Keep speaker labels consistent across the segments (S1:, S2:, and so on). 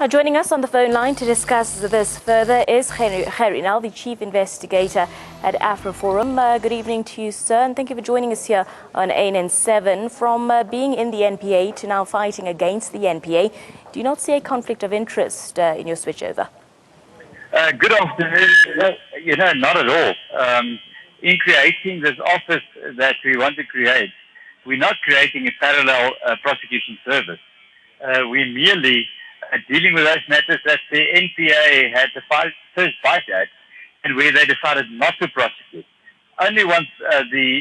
S1: Joining us on the phone line to discuss this further is Gerrie Nel, the Chief Investigator at AfriForum. Good evening to you, sir, and thank you for joining us here on ANN7. From being in the NPA to now fighting against the NPA, do you not see a conflict of interest in your switchover?
S2: Good afternoon. Not at all. In creating this office that we want to create, we're not creating a parallel prosecution service. We're merely dealing with those matters that the NPA had the first bite at and where they decided not to prosecute. Only once the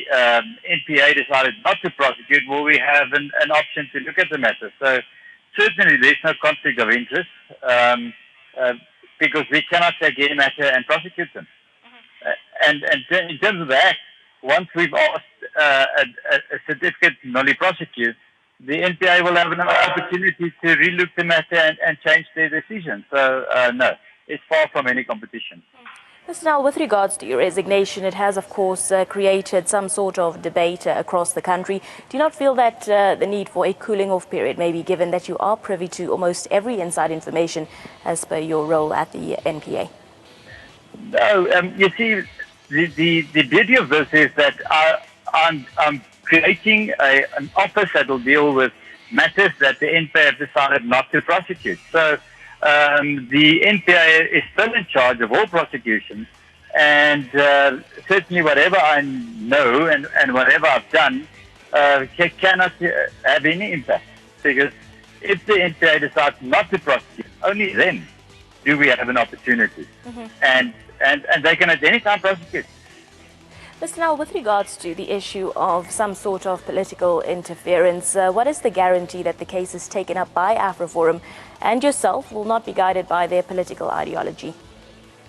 S2: NPA decided not to prosecute will we have an option to look at the matter. So certainly there's no conflict of interest because we cannot take any matter and prosecute them. And in terms of the Act, once we've asked a certificate to nolly prosecute, the NPA will have an opportunity to relook the matter and change their decision. So, no, it's far from any competition.
S1: Mr. Nel, with regards to your resignation, it has, of course, created some sort of debate across the country. Do you not feel that the need for a cooling-off period, maybe given that you are privy to almost every inside information as per your role at the NPA?
S2: No, you see, the beauty of this is that I'm creating an office that will deal with matters that the NPA have decided not to prosecute. So the NPA is still in charge of all prosecutions, and certainly whatever I know and whatever I've done cannot have any impact, because if the NPA decides not to prosecute, only then do we have an opportunity. And they can at any time prosecute.
S1: Mr. Nel, with regards to the issue of some sort of political interference, what is the guarantee that the cases taken up by AfriForum and yourself will not be guided by their political ideology?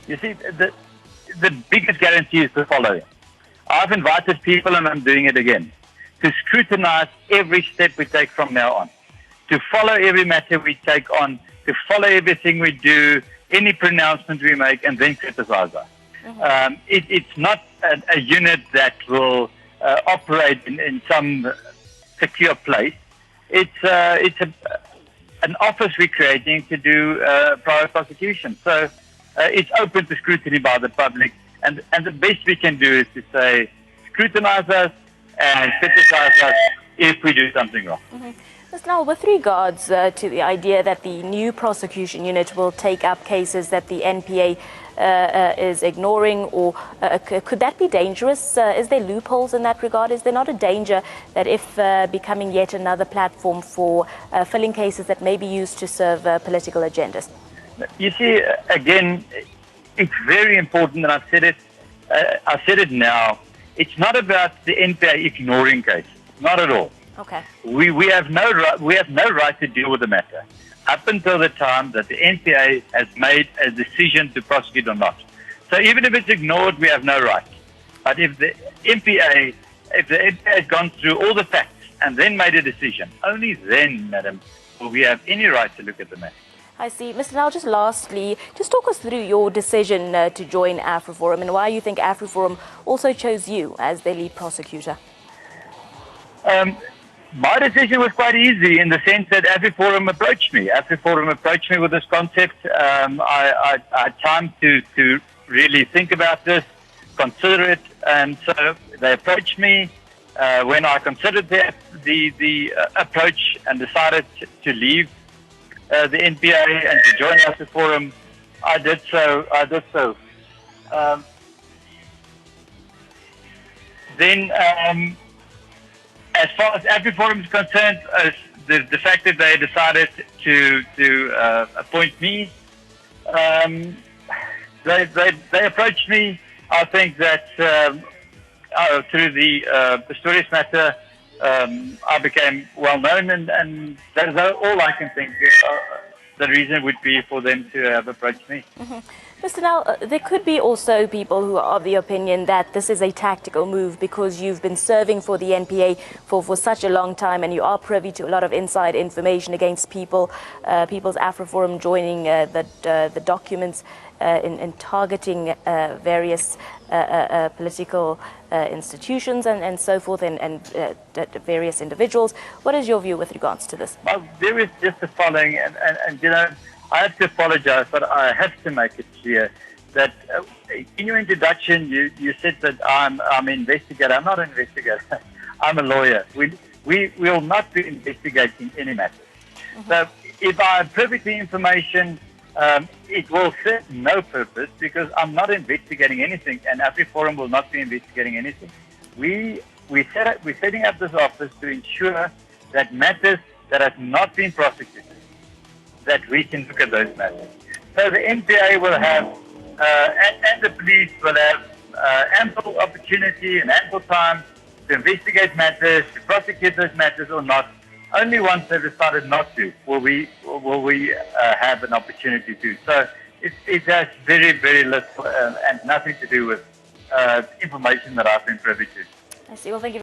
S2: You see, the biggest guarantee is the following. I've invited people, and I'm doing it again, to scrutinize every step we take from now on, to follow every matter we take on, to follow everything we do, any pronouncement we make, and then criticize us. It's not a unit that will operate in some secure place. It's an office we're creating to do private prosecution. So it's open to scrutiny by the public, and the best we can do is to say, scrutinize us and criticize us if we do something wrong.
S1: Mr. Nel, with regards to the idea that the new prosecution unit will take up cases that the NPA is ignoring, or could that be dangerous? Is there loopholes in that regard? Is there not a danger that if becoming yet another platform for filling cases that may be used to serve political agendas?
S2: You see, again, it's very important, and I've said it now. It's not about the NPA ignoring cases, not at all.
S1: Okay.
S2: We have no right to deal with the matter up until the time that the NPA has made a decision to prosecute or not. So even if it's ignored, we have no right. But if the NPA has gone through all the facts and then made a decision, only then, madam, will we have any right to look at the matter.
S1: I see. Mr. Nel, just lastly, just talk us through your decision to join AfriForum and why you think AfriForum also chose you as their lead prosecutor.
S2: My decision was quite easy in the sense that AfriForum approached me. AfriForum approached me with this concept. I had time to really think about this, consider it, and so they approached me. When I considered the approach and decided to leave the NPA and to join AfriForum, I did so. Then. As far as AfriForum is concerned, the fact that they decided to appoint me, they approached me. I think that through the Pistorius matter, I became well known, and that is all I can think. The reason would be for them to have approached me.
S1: Mr. Nel, there could be also people who are of the opinion that this is a tactical move because you've been serving for the NPA for such a long time and you are privy to a lot of inside information against people's AfriForum joining the documents in targeting various political institutions and so forth and various individuals. What is your view with regards to this?
S2: Well, there is just the following, and I have to apologize, but I have to make it clear that in your introduction, you said that I'm an investigator. I'm not an investigator. I'm a lawyer. We will not be investigating any matters. So if I'm privy to information, it will serve no purpose because I'm not investigating anything, and AfriForum will not be investigating anything. We're setting up this office to ensure that matters that have not been prosecuted, that we can look at those matters. So the NPA will have, and the police will have ample opportunity and ample time to investigate matters, to prosecute those matters or not. Only once they've decided not to will we have an opportunity to. So it has very, very little and nothing to do with information that I've been privy to.
S1: I see. Well, thank you.